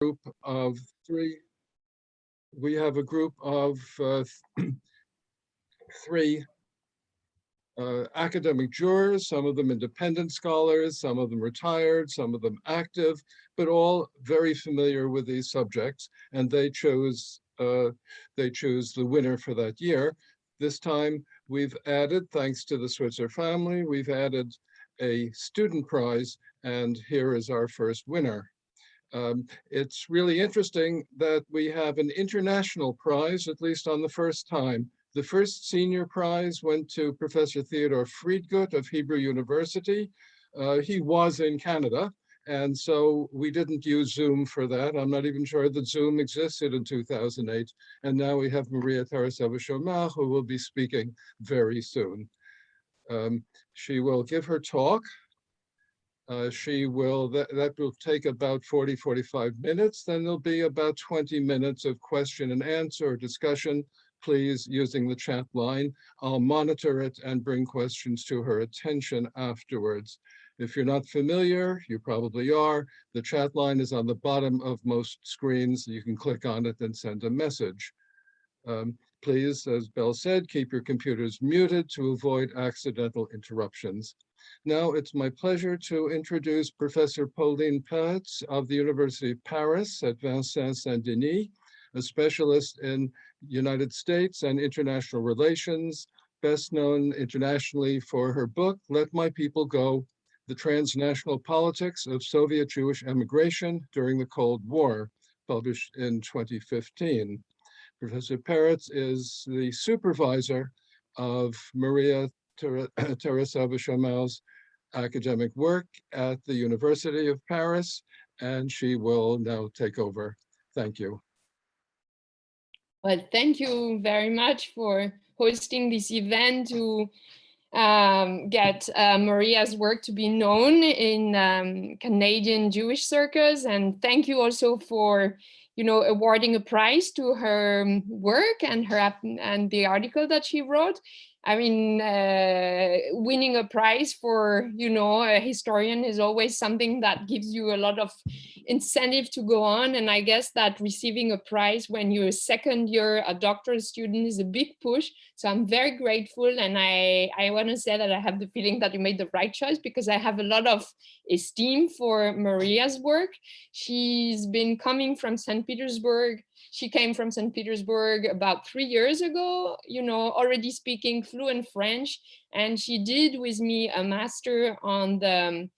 group of three. We have a group of three academic jurors, some of them independent scholars, some of them retired, some of them active, but all very familiar with these subjects, and they choose the winner for that year. This time we've added, thanks to the Switzer family, we've added a student prize, and here is our first winner. It's really interesting that we have an international prize, at least on the first time. The first senior prize went to Professor Theodore Friedgut of Hebrew University. He was in Canada, and so we didn't use Zoom for that. I'm not even sure that Zoom existed in 2008. And now we have Maria Tarasova-Chomard, who will be speaking very soon. She will give her talk. That will take about 45 minutes. Then there'll be about 20 minutes of question and answer or discussion, please, using the chat line. I'll monitor it and bring questions to her attention afterwards. If you're not familiar, you probably are. The chat line is on the bottom of most screens. You can click on it and send a message. Please, as Belle said, keep your computers muted to avoid accidental interruptions. Now it's my pleasure to introduce Professor Pauline Patz of the University of Paris at Vincennes Saint-Denis, a specialist in United States and international relations, best known internationally for her book, Let My People Go, The Transnational Politics of Soviet Jewish Emigration During the Cold War, published in 2015. Professor Patz is the supervisor of Maria Tarasova-Chomard's academic work at the University of Paris, and she will now take over. Thank you. Well, thank you very much for hosting this event to get Maria's work to be known in Canadian Jewish circles. And thank you also for, awarding a prize to her work and the article that she wrote. I mean, winning a prize for, a historian is always something that gives you a lot of incentive to go on. And I guess that receiving a prize when you're a second year, a doctoral student is a big push. So I'm very grateful. And I want to say that I have the feeling that you made the right choice, because I have a lot of esteem for Maria's work. She's been coming from St. Petersburg. She came from St. Petersburg about 3 years ago, already speaking fluent French. And she did with me a master on the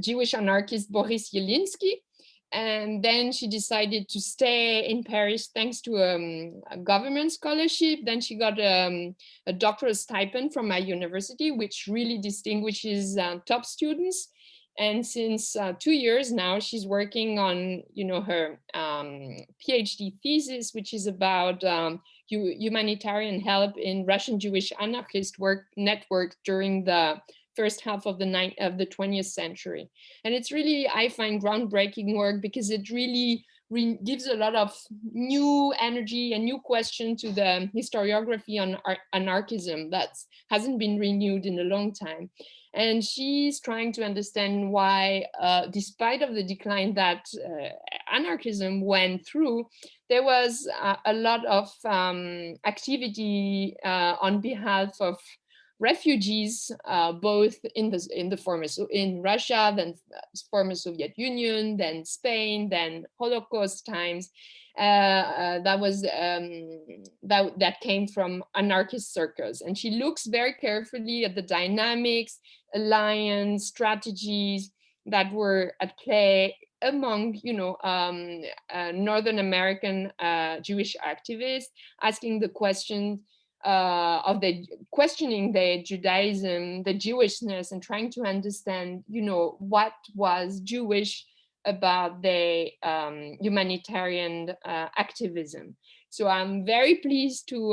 Jewish anarchist Boris Yelinsky. And then she decided to stay in Paris thanks to a government scholarship. Then she got a doctoral stipend from my university, which really distinguishes top students. And since 2 years now, she's working on, her PhD thesis, which is about humanitarian help in Russian Jewish anarchist network during the first half of the 20th century. And it's really, I find, groundbreaking work, because it really gives a lot of new energy and new question to the historiography on anarchism that hasn't been renewed in a long time. And she's trying to understand why, despite of the decline that anarchism went through, there was a lot of activity on behalf of refugees, both in Russia, then former Soviet Union, then Spain, then Holocaust times. That came from anarchist circles. And she looks very carefully at the dynamics, alliance, strategies that were at play among, Northern American Jewish activists, asking the question of questioning the Judaism, the Jewishness, and trying to understand, what was Jewish about the humanitarian activism. So I'm very pleased to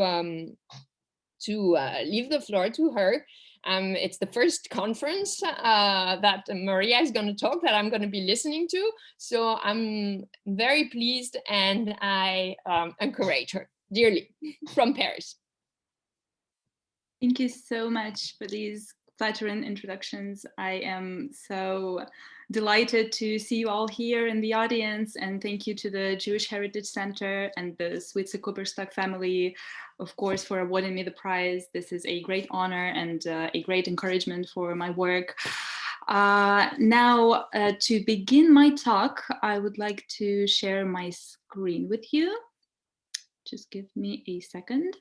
leave the floor to her. It's the first conference that Maria is going to talk that I'm going to be listening to. So I'm very pleased, and I encourage her dearly from Paris. Thank you so much for these flattering introductions. I am so delighted to see you all here in the audience, and thank you to the Jewish Heritage Center and the Switzer-Cooperstock family, of course, for awarding me the prize. This is a great honor and a great encouragement for my work. Now, to begin my talk, I would like to share my screen with you. Just give me a second.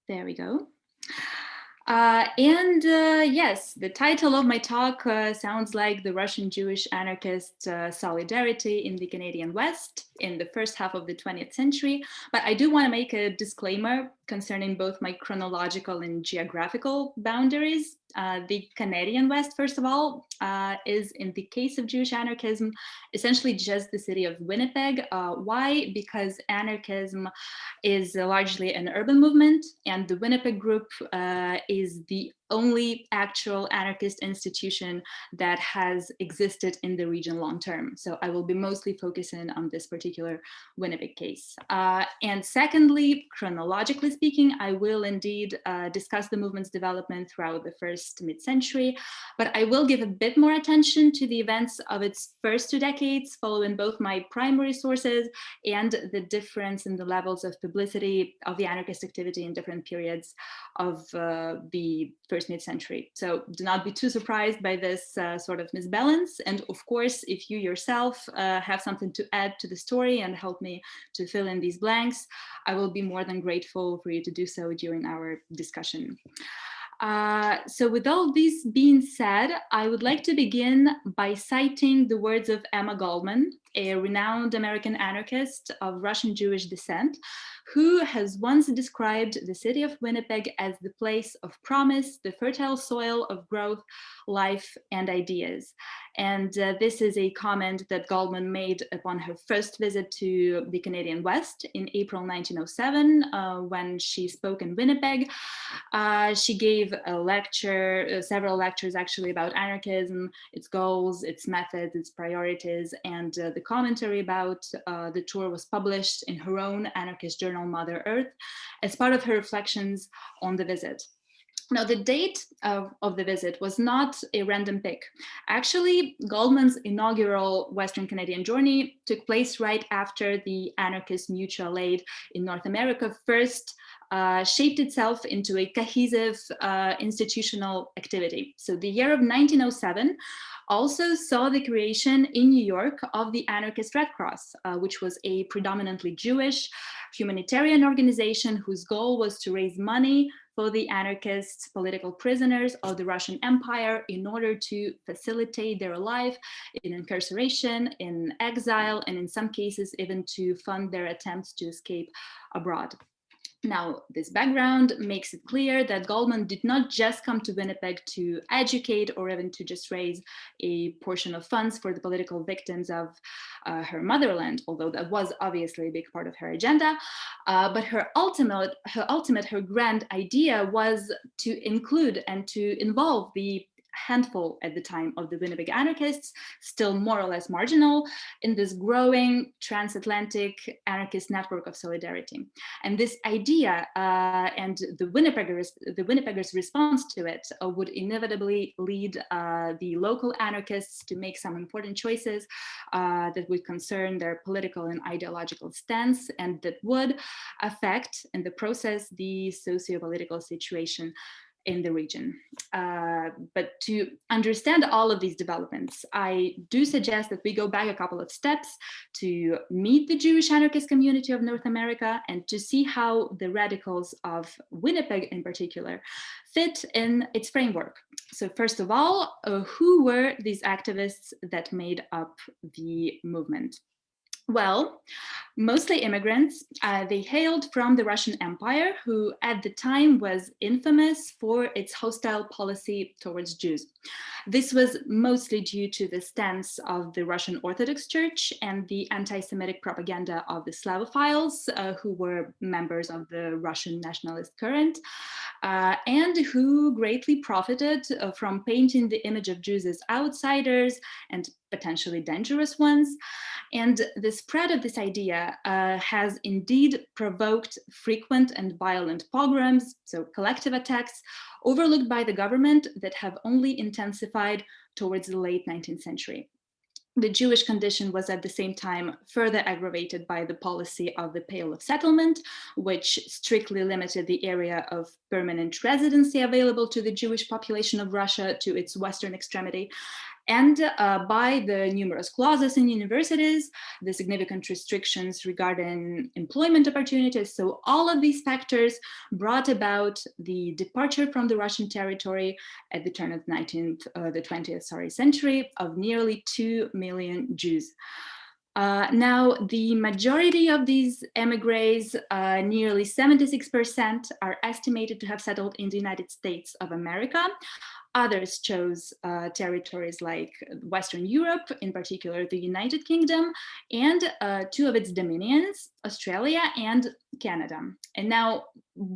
There we go. Yes, the title of my talk sounds like the Russian Jewish Anarchist Solidarity in the Canadian West in the first half of the 20th century. But I do want to make a disclaimer concerning both my chronological and geographical boundaries. The Canadian West, first of all, is, in the case of Jewish anarchism, essentially just the city of Winnipeg. Why? Because anarchism is largely an urban movement, and the Winnipeg group is the only actual anarchist institution that has existed in the region long term. So I will be mostly focusing on this particular Winnipeg case. And secondly, chronologically speaking, I will indeed discuss the movement's development throughout the first mid-century, but I will give a bit more attention to the events of its first 2 decades, following both my primary sources and the difference in the levels of publicity of the anarchist activity in different periods of the first mid-century. So do not be too surprised by this sort of misbalance. And of course, if you yourself have something to add to the story and help me to fill in these blanks, I will be more than grateful for you to do so during our discussion. So with all this being said, I would like to begin by citing the words of Emma Goldman, a renowned American anarchist of Russian Jewish descent, who has once described the city of Winnipeg as the place of promise, the fertile soil of growth, life, and ideas. And this is a comment that Goldman made upon her first visit to the Canadian West in April 1907, when she spoke in Winnipeg. She gave a lecture, several lectures actually, about anarchism, its goals, its methods, its priorities, and the commentary about the tour was published in her own anarchist journal, Mother Earth, as part of her reflections on the visit. Now, the date of the visit was not a random pick. Actually, Goldman's inaugural Western Canadian journey took place right after the anarchist mutual aid in North America first shaped itself into a cohesive institutional activity. So the year of 1907 also saw the creation in New York of the Anarchist Red Cross, which was a predominantly Jewish humanitarian organization whose goal was to raise money for the anarchist political prisoners of the Russian Empire in order to facilitate their life in incarceration, in exile, and in some cases even to fund their attempts to escape abroad. Now, this background makes it clear that Goldman did not just come to Winnipeg to educate or even to just raise a portion of funds for the political victims of her motherland, although that was obviously a big part of her agenda. But her grand idea was to include and to involve the handful at the time of the Winnipeg anarchists, still more or less marginal, in this growing transatlantic anarchist network of solidarity. And this idea and the Winnipeggers' response to it would inevitably lead the local anarchists to make some important choices that would concern their political and ideological stance, and that would affect, in the process, the socio-political situation in the region. But to understand all of these developments, I do suggest that we go back a couple of steps to meet the Jewish anarchist community of North America and to see how the radicals of Winnipeg in particular fit in its framework. So first of all, who were these activists that made up the movement? Well, mostly immigrants. They hailed from the Russian Empire, who at the time was infamous for its hostile policy towards Jews. This was mostly due to the stance of the Russian Orthodox Church and the anti-Semitic propaganda of the Slavophiles, who were members of the Russian nationalist current, and who greatly profited from painting the image of Jews as outsiders and potentially dangerous ones. And the spread of this idea has indeed provoked frequent and violent pogroms, so collective attacks, overlooked by the government that have only intensified towards the late 19th century. The Jewish condition was at the same time further aggravated by the policy of the Pale of Settlement, which strictly limited the area of permanent residency available to the Jewish population of Russia to its western extremity, and by the numerous clauses in universities, the significant restrictions regarding employment opportunities. So all of these factors brought about the departure from the Russian territory at the turn of the 20th century of nearly 2 million Jews. Now, the majority of these emigres, nearly 76%, are estimated to have settled in the United States of America. Others chose territories like Western Europe, in particular the United Kingdom, and two of its dominions, Australia and Canada. And now,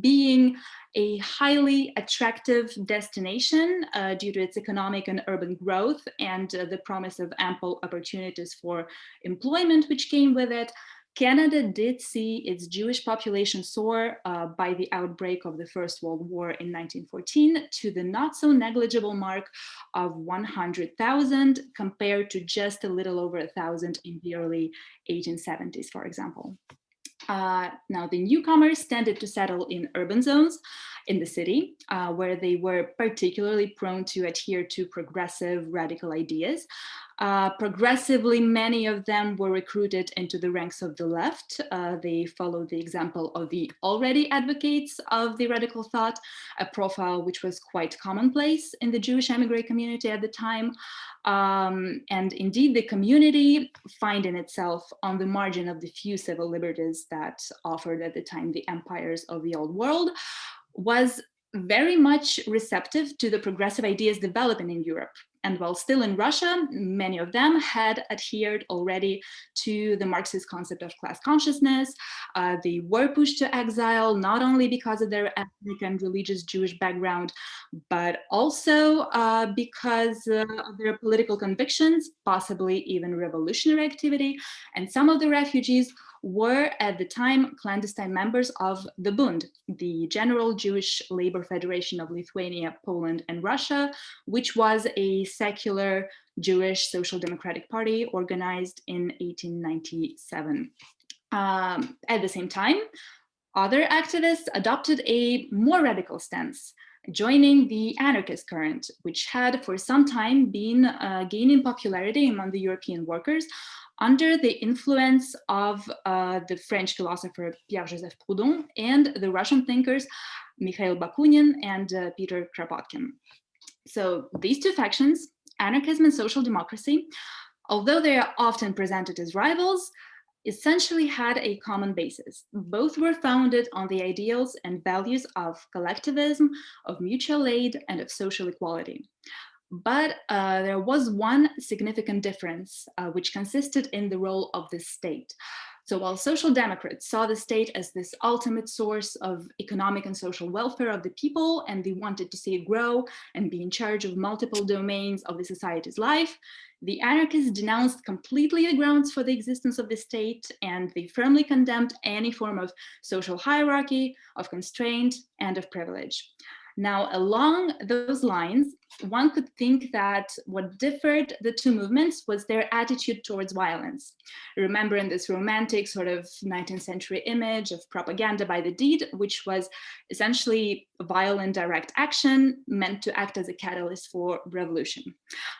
being a highly attractive destination due to its economic and urban growth and the promise of ample opportunities for employment which came with it, Canada did see its Jewish population soar by the outbreak of the First World War in 1914 to the not so negligible mark of 100,000 compared to just a little over 1,000 in the early 1870s, for example. Now, the newcomers tended to settle in urban zones in the city, where they were particularly prone to adhere to progressive radical ideas. Progressively, many of them were recruited into the ranks of the left. They followed the example of the already advocates of the radical thought, a profile which was quite commonplace in the Jewish emigre community at the time. And indeed, the community, finding itself on the margin of the few civil liberties that offered at the time the empires of the old world, was very much receptive to the progressive ideas developing in Europe. And while still in Russia, many of them had adhered already to the Marxist concept of class consciousness. They were pushed to exile, not only because of their ethnic and religious Jewish background, but also because of their political convictions, possibly even revolutionary activity. And some of the refugees were at the time clandestine members of the Bund, the General Jewish Labor Federation of Lithuania, Poland, and Russia, which was a secular Jewish social democratic party organized in 1897. At the same time, other activists adopted a more radical stance, joining the anarchist current, which had for some time been gaining popularity among the European workers under the influence of the French philosopher Pierre-Joseph Proudhon and the Russian thinkers Mikhail Bakunin and Peter Kropotkin. So these two factions, anarchism and social democracy, although they are often presented as rivals, essentially had a common basis. Both were founded on the ideals and values of collectivism, of mutual aid, and of social equality. But there was one significant difference, which consisted in the role of the state. So while social democrats saw the state as this ultimate source of economic and social welfare of the people, and they wanted to see it grow and be in charge of multiple domains of the society's life, the anarchists denounced completely the grounds for the existence of the state, and they firmly condemned any form of social hierarchy, of constraint, and of privilege. Now, along those lines, one could think that what differed the two movements was their attitude towards violence. Remembering this romantic sort of 19th century image of propaganda by the deed, which was essentially violent direct action meant to act as a catalyst for revolution.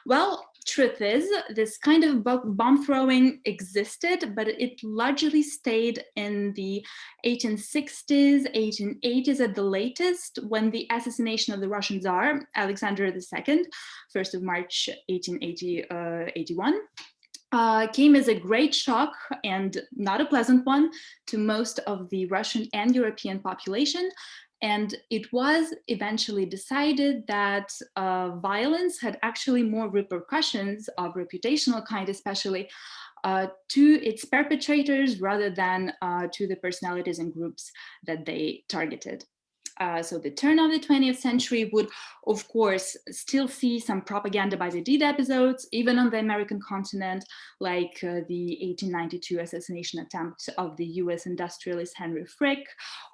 Well, truth is, this kind of bomb throwing existed, but it largely stayed in the 1860s, 1880s at the latest, when the assassination of the Russian Tsar, Alexander II, 1st of March, 1881, came as a great shock, and not a pleasant one, to most of the Russian and European population. And it was eventually decided that violence had actually more repercussions of reputational kind, especially to its perpetrators rather than to the personalities and groups that they targeted. So the turn of the 20th century would, of course, still see some propaganda by the deed episodes, even on the American continent, like the 1892 assassination attempt of the US industrialist Henry Frick,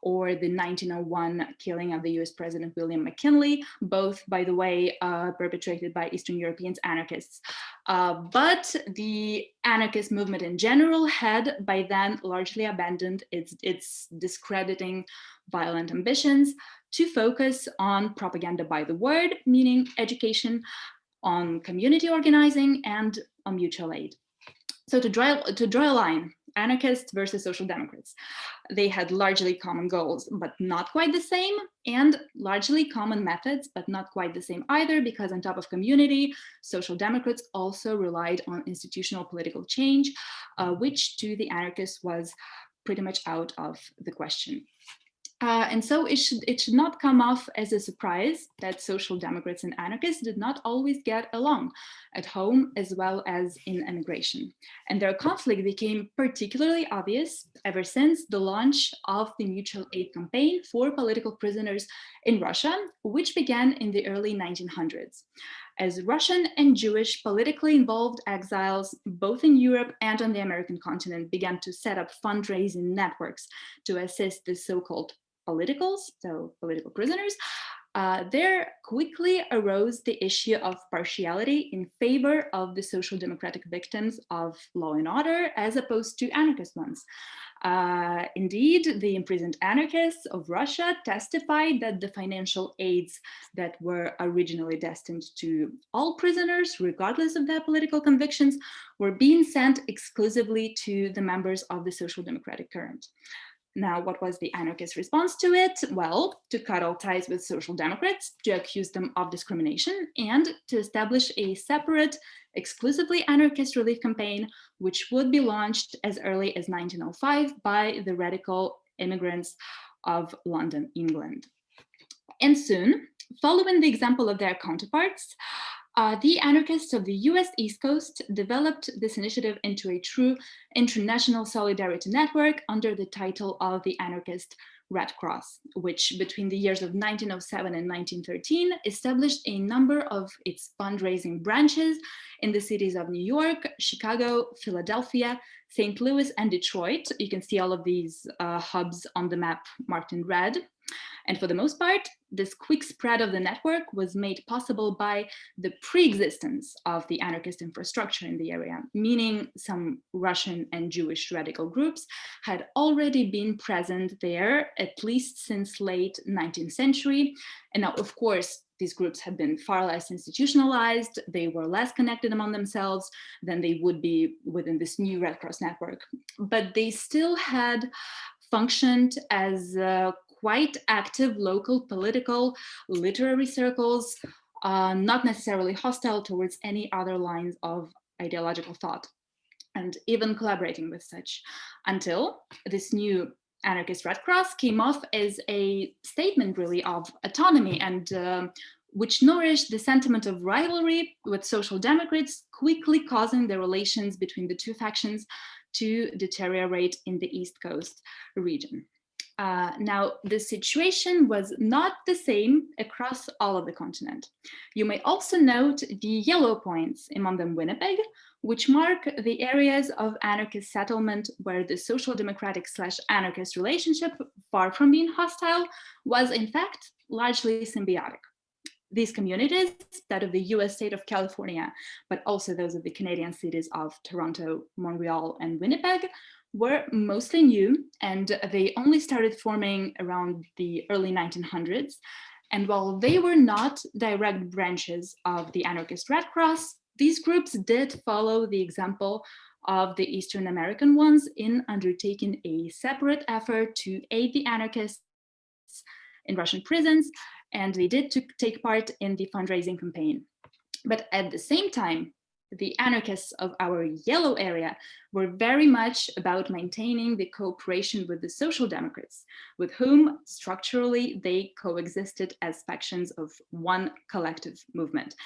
or the 1901 killing of the US President William McKinley, both, by the way, perpetrated by Eastern European anarchists. But the anarchist movement in general had by then largely abandoned its discrediting violent ambitions to focus on propaganda by the word, meaning education, on community organizing, and on mutual aid. So to draw a line, anarchists versus social democrats, they had largely common goals, but not quite the same, and largely common methods, but not quite the same either, because on top of community, social democrats also relied on institutional political change, which to the anarchists was pretty much out of the question. And so it should not come off as a surprise that social democrats and anarchists did not always get along at home as well as in emigration. And their conflict became particularly obvious ever since the launch of the mutual aid campaign for political prisoners in Russia, which began in the early 1900s. As Russian and Jewish politically involved exiles, both in Europe and on the American continent, began to set up fundraising networks to assist the so-called politicals, so political prisoners, there quickly arose the issue of partiality in favor of the social democratic victims of law and order, as opposed to anarchist ones. Indeed, the imprisoned anarchists of Russia testified that the financial aids that were originally destined to all prisoners, regardless of their political convictions, were being sent exclusively to the members of the social democratic current. Now, what was the anarchist response to it? Well, to cut all ties with social democrats, to accuse them of discrimination, and to establish a separate, exclusively anarchist relief campaign, which would be launched as early as 1905 by the radical immigrants of London, England. And soon, following the example of their counterparts, the anarchists of the US East Coast developed this initiative into a true international solidarity network under the title of the Anarchist Red Cross, which between the years of 1907 and 1913 established a number of its fundraising branches in the cities of New York, Chicago, Philadelphia, St. Louis, and Detroit. You can see all of these hubs on the map marked in red. And for the most part, this quick spread of the network was made possible by the pre-existence of the anarchist infrastructure in the area, meaning some Russian and Jewish radical groups had already been present there, at least since late 19th century. And now, of course, these groups had been far less institutionalized, they were less connected among themselves than they would be within this new Red Cross network. But they still had functioned as quite active local political literary circles, not necessarily hostile towards any other lines of ideological thought, and even collaborating with such, until this new anarchist Red Cross came off as a statement really of autonomy, and which nourished the sentiment of rivalry with social democrats, quickly causing the relations between the two factions to deteriorate in the East Coast region. Now, the situation was not the same across all of the continent. You may also note the yellow points, among them Winnipeg, which mark the areas of anarchist settlement where the social democratic / anarchist relationship, far from being hostile, was in fact largely symbiotic. These communities, that of the US state of California, but also those of the Canadian cities of Toronto, Montreal, and Winnipeg, were mostly new, and they only started forming around the early 1900s. And while they were not direct branches of the anarchist Red Cross, these groups did follow the example of the Eastern American ones in undertaking a separate effort to aid the anarchists in Russian prisons, and they did take part in the fundraising campaign. But at the same time, the anarchists of our yellow area were very much about maintaining the cooperation with the social democrats, with whom structurally they coexisted as factions of one collective movement.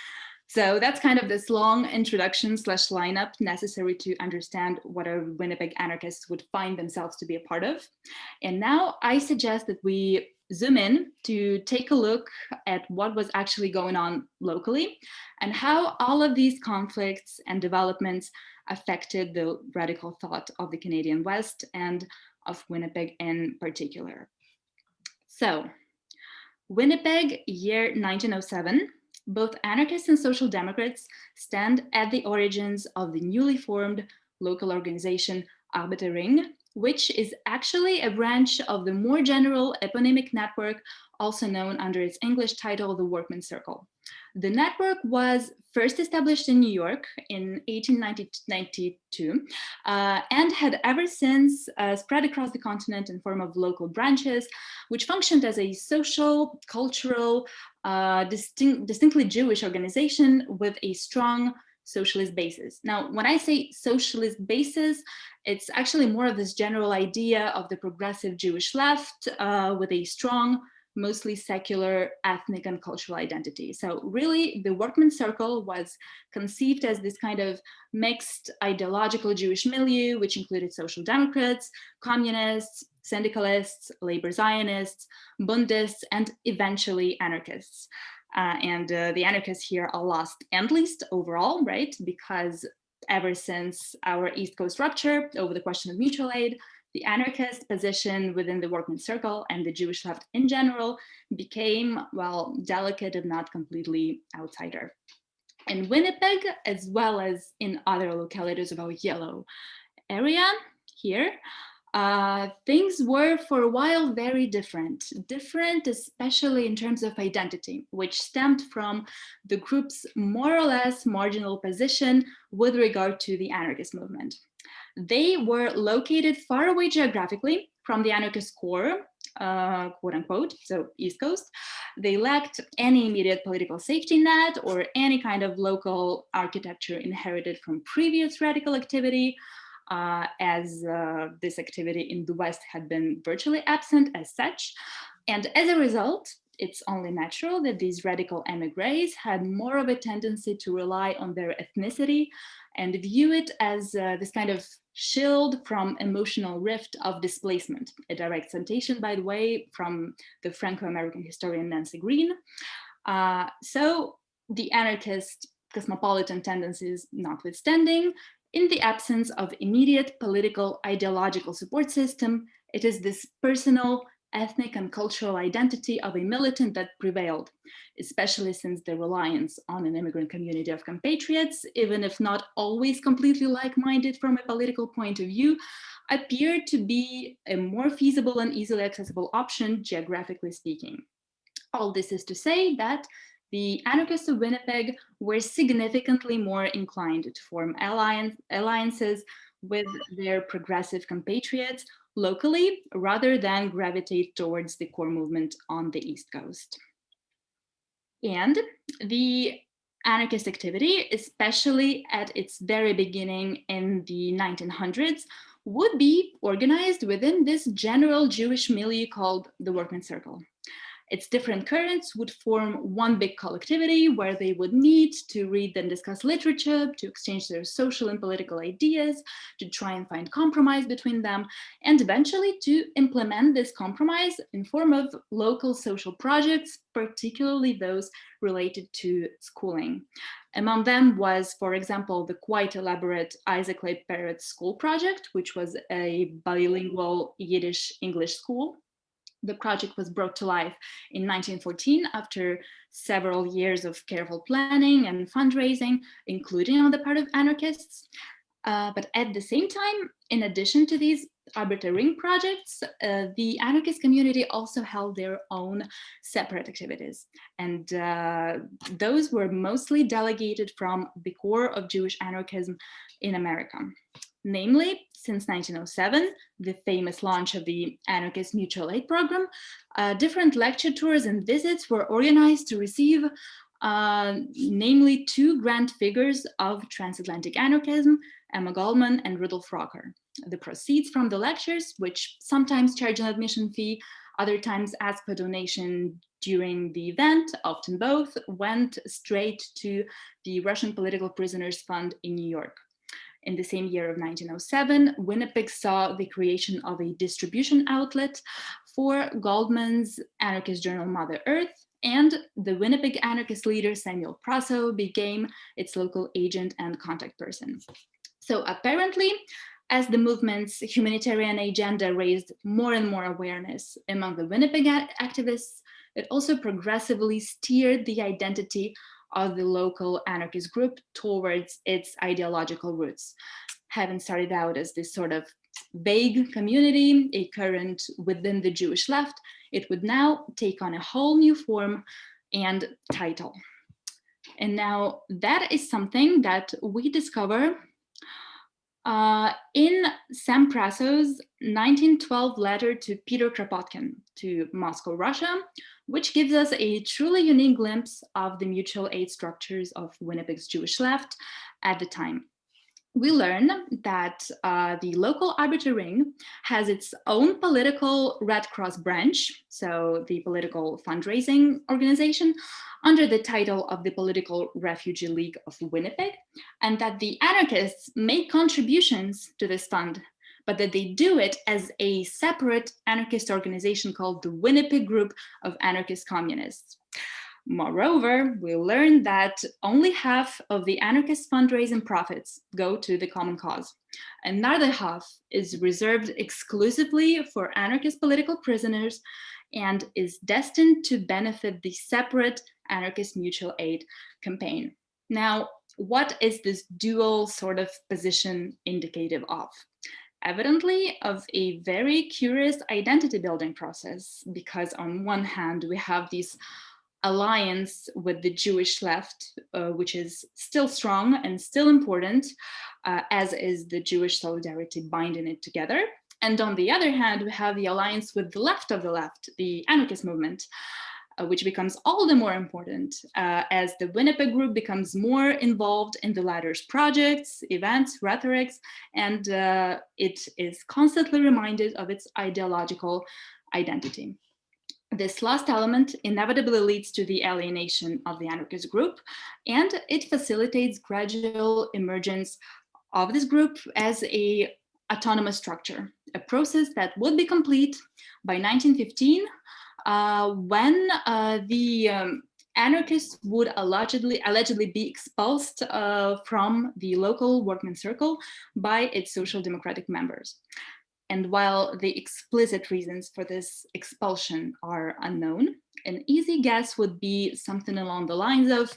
So that's kind of this long introduction / lineup necessary to understand what our Winnipeg anarchists would find themselves to be a part of. And now I suggest that we zoom in to take a look at what was actually going on locally and how all of these conflicts and developments affected the radical thought of the Canadian West and of Winnipeg in particular. So, Winnipeg, year 1907. Both anarchists and social democrats stand at the origins of the newly formed local organization Arbeiterring, which is actually a branch of the more general eponymic network, also known under its English title, the Workmen's Circle. The network was first established in New York in 1892 and had ever since spread across the continent in form of local branches, which functioned as a social, cultural, distinctly Jewish organization with a strong socialist basis. Now, when I say socialist basis, it's actually more of this general idea of the progressive Jewish left with a strong, mostly secular ethnic and cultural identity. So really, the Workmen's Circle was conceived as this kind of mixed ideological Jewish milieu, which included social democrats, communists, syndicalists, labor Zionists, Bundists, and eventually anarchists. The anarchists here are lost and least overall, right? Because ever since our East Coast rupture over the question of mutual aid, the anarchist position within the Workmen's Circle and the Jewish left in general became, well, delicate if not completely outsider. In Winnipeg, as well as in other localities of our yellow area here, things were for a while very different, especially in terms of identity, which stemmed from the group's more or less marginal position with regard to the anarchist movement. They were located far away geographically from the anarchist core, quote unquote, so East Coast. They lacked any immediate political safety net or any kind of local architecture inherited from previous radical activity, as this activity in the West had been virtually absent as such. And as a result, it's only natural that these radical emigres had more of a tendency to rely on their ethnicity and view it as this kind of shield from emotional rift of displacement, a direct citation, by the way, from the Franco-American historian Nancy Green. So the anarchist cosmopolitan tendencies notwithstanding, in the absence of immediate political ideological support system, it is this personal, ethnic and cultural identity of a militant that prevailed, especially since the reliance on an immigrant community of compatriots, even if not always completely like-minded from a political point of view, appeared to be a more feasible and easily accessible option, geographically speaking. All this is to say that the anarchists of Winnipeg were significantly more inclined to form alliances with their progressive compatriots locally, rather than gravitate towards the core movement on the East Coast. And the anarchist activity, especially at its very beginning in the 1900s, would be organized within this general Jewish milieu called the Workmen's Circle. Its different currents would form one big collectivity where they would meet to read and discuss literature, to exchange their social and political ideas, to try and find compromise between them, and eventually to implement this compromise in form of local social projects, particularly those related to schooling. Among them was, for example, the quite elaborate Isaac Leib Parrott School Project, which was a bilingual Yiddish-English school. The project was brought to life in 1914 after several years of careful planning and fundraising, including on the part of anarchists. But at the same time, in addition to these Arbeiterring projects, the anarchist community also held their own separate activities. And those were mostly delegated from the core of Jewish anarchism in America. Namely, since 1907, the famous launch of the anarchist mutual aid program, different lecture tours and visits were organized to receive namely two grand figures of transatlantic anarchism, Emma Goldman and Rudolf Rocker. The proceeds from the lectures, which sometimes charge an admission fee, other times ask for donation during the event, often both, went straight to the Russian Political Prisoners Fund in New York. In the same year of 1907, Winnipeg saw the creation of a distribution outlet for Goldman's anarchist journal Mother Earth, and the Winnipeg anarchist leader Samuel Prasso became its local agent and contact person. So apparently, as the movement's humanitarian agenda raised more and more awareness among the Winnipeg activists, it also progressively steered the identity of the local anarchist group towards its ideological roots. Having started out as this sort of vague community, a current within the Jewish left, it would now take on a whole new form and title. And now that is something that we discover in Sam Prasso's 1912 letter to Peter Kropotkin to Moscow, Russia, which gives us a truly unique glimpse of the mutual aid structures of Winnipeg's Jewish left at the time. We learn that the local Arbeiter Ring has its own political Red Cross branch, so the political fundraising organization, under the title of the Political Refugee League of Winnipeg, and that the anarchists make contributions to this fund, but that they do it as a separate anarchist organization called the Winnipeg Group of Anarchist Communists. Moreover, we learned that only half of the anarchist fundraising profits go to the common cause. Another half is reserved exclusively for anarchist political prisoners and is destined to benefit the separate anarchist mutual aid campaign. Now, what is this dual sort of position indicative of? Evidently of a very curious identity building process, because on one hand, we have these alliance with the Jewish left, which is still strong and still important, as is the Jewish solidarity binding it together. And on the other hand, we have the alliance with the left of the left, the anarchist movement, which becomes all the more important as the Winnipeg group becomes more involved in the latter's projects, events, rhetorics, and it is constantly reminded of its ideological identity. This last element inevitably leads to the alienation of the anarchist group, and it facilitates gradual emergence of this group as an autonomous structure, a process that would be complete by 1915, when the anarchists would allegedly be expulsed from the local workman circle by its social democratic members. And while the explicit reasons for this expulsion are unknown, an easy guess would be something along the lines of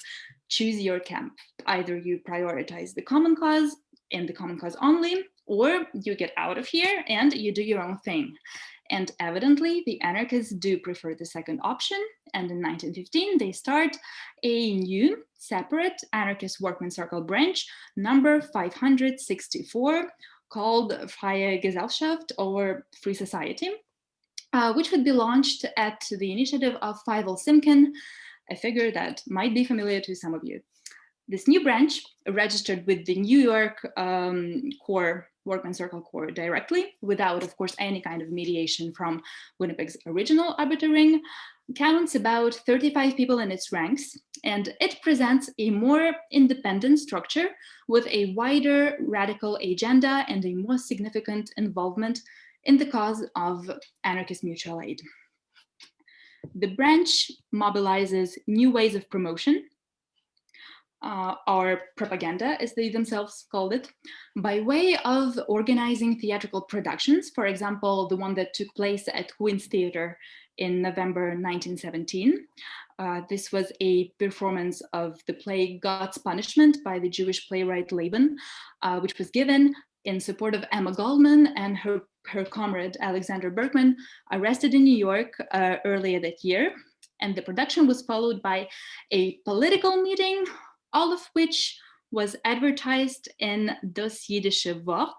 choose your camp. Either you prioritize the common cause and the common cause only, or you get out of here and you do your own thing. And evidently, the anarchists do prefer the second option. And in 1915, they start a new separate anarchist workman circle branch, number 564, called Freie Gesellschaft, or Free Society, which would be launched at the initiative of Feivel Simkin, a figure that might be familiar to some of you. This new branch registered with the New York core, Workman Circle core directly, without, of course, any kind of mediation from Winnipeg's original Arbeiter Ring, counts about 35 people in its ranks, and it presents a more independent structure with a wider radical agenda and a more significant involvement in the cause of anarchist mutual aid. The branch mobilizes new ways of promotion, or propaganda, as they themselves called it, by way of organizing theatrical productions, for example, the one that took place at Queen's Theatre in November 1917. This was a performance of the play God's Punishment by the Jewish playwright Laban, which was given in support of Emma Goldman and her comrade Alexander Berkman, arrested in New York earlier that year. And the production was followed by a political meeting, all of which was advertised in Das Jiddische Wort,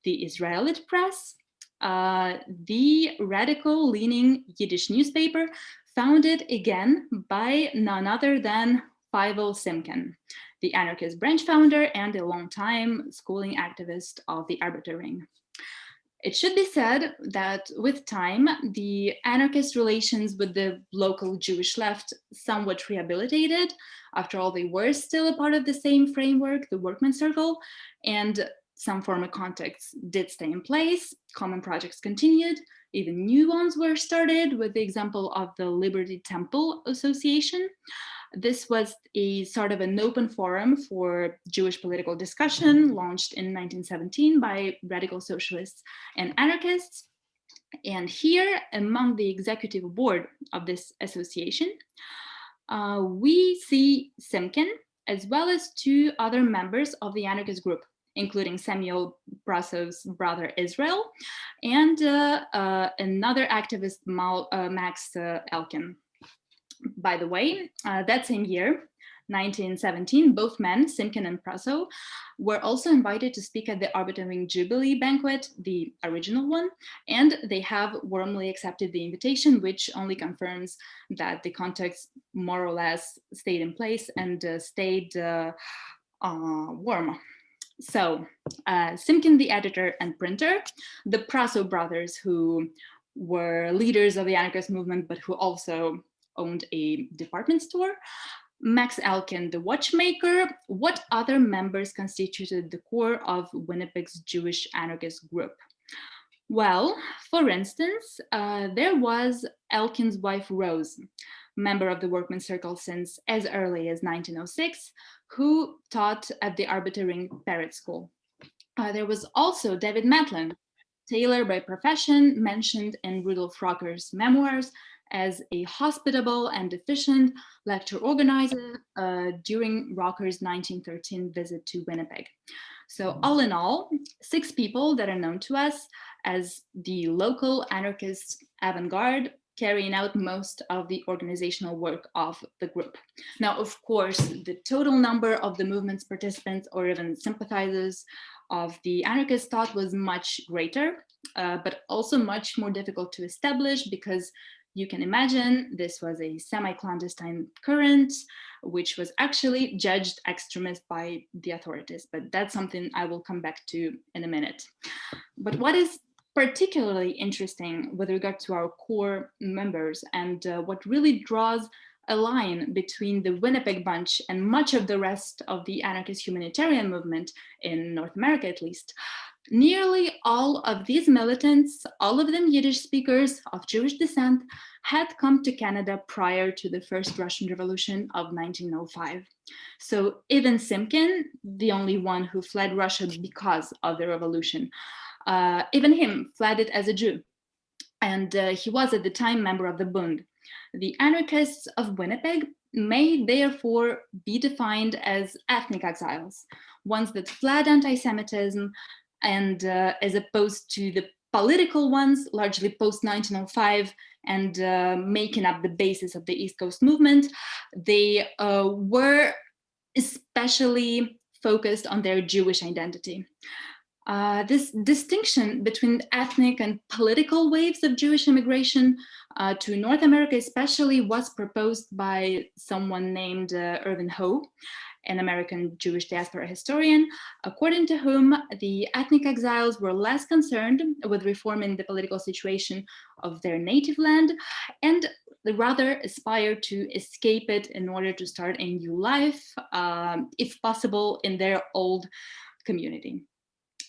the Israelite press, the radical-leaning Yiddish newspaper, founded again by none other than Feivel Simkin, the anarchist branch founder and a longtime schooling activist of the Arbeiter Ring. It should be said that with time, the anarchist relations with the local Jewish left somewhat rehabilitated. After all, they were still a part of the same framework, the workman circle, and some former contacts did stay in place. Common projects continued. Even new ones were started, with the example of the Liberty Temple Association. This was a sort of an open forum for Jewish political discussion, launched in 1917 by radical socialists and anarchists. And here, among the executive board of this association, we see Simkin, as well as two other members of the anarchist group, including Samuel Brassow's brother Israel, and another activist, Max Elkin. By the way, that same year, 1917, both men, Simkin and Brasso, were also invited to speak at the Arbeiter Ring Jubilee banquet, the original one, and they have warmly accepted the invitation, which only confirms that the contacts more or less stayed in place and stayed warm. So Simkin, the editor and printer, the Brasso brothers, who were leaders of the anarchist movement, but who also owned a department store, Max Elkin, the watchmaker. What other members constituted the core of Winnipeg's Jewish anarchist group? Well, for instance, there was Elkin's wife, Rose, member of the workman circle since as early as 1906, who taught at the Arbeiter Ring Parrot School. There was also David Matlin, tailor by profession, mentioned in Rudolf Rocker's memoirs as a hospitable and efficient lecture organizer during Rocker's 1913 visit to Winnipeg. So all in all, 6 people that are known to us as the local anarchist avant-garde, carrying out most of the organizational work of the group. Now, of course, the total number of the movement's participants or even sympathizers of the anarchist thought was much greater, but also much more difficult to establish, because you can imagine this was a semi-clandestine current, which was actually judged extremist by the authorities. But that's something I will come back to in a minute. But what is particularly interesting with regard to our core members, and what really draws a line between the Winnipeg bunch and much of the rest of the anarchist humanitarian movement in North America, at least, nearly all of these militants, all of them Yiddish speakers of Jewish descent, had come to Canada prior to the First Russian Revolution of 1905. So even Simkin, the only one who fled Russia because of the revolution, even him fled it as a Jew. And he was at the time member of the Bund. The anarchists of Winnipeg may therefore be defined as ethnic exiles, ones that fled anti-Semitism, and as opposed to the political ones, largely post-1905, and making up the basis of the East Coast movement, they were especially focused on their Jewish identity. This distinction between ethnic and political waves of Jewish immigration to North America especially was proposed by someone named Irvin Ho, an American Jewish diaspora historian, according to whom the ethnic exiles were less concerned with reforming the political situation of their native land, and rather aspired to escape it in order to start a new life, if possible, in their old community,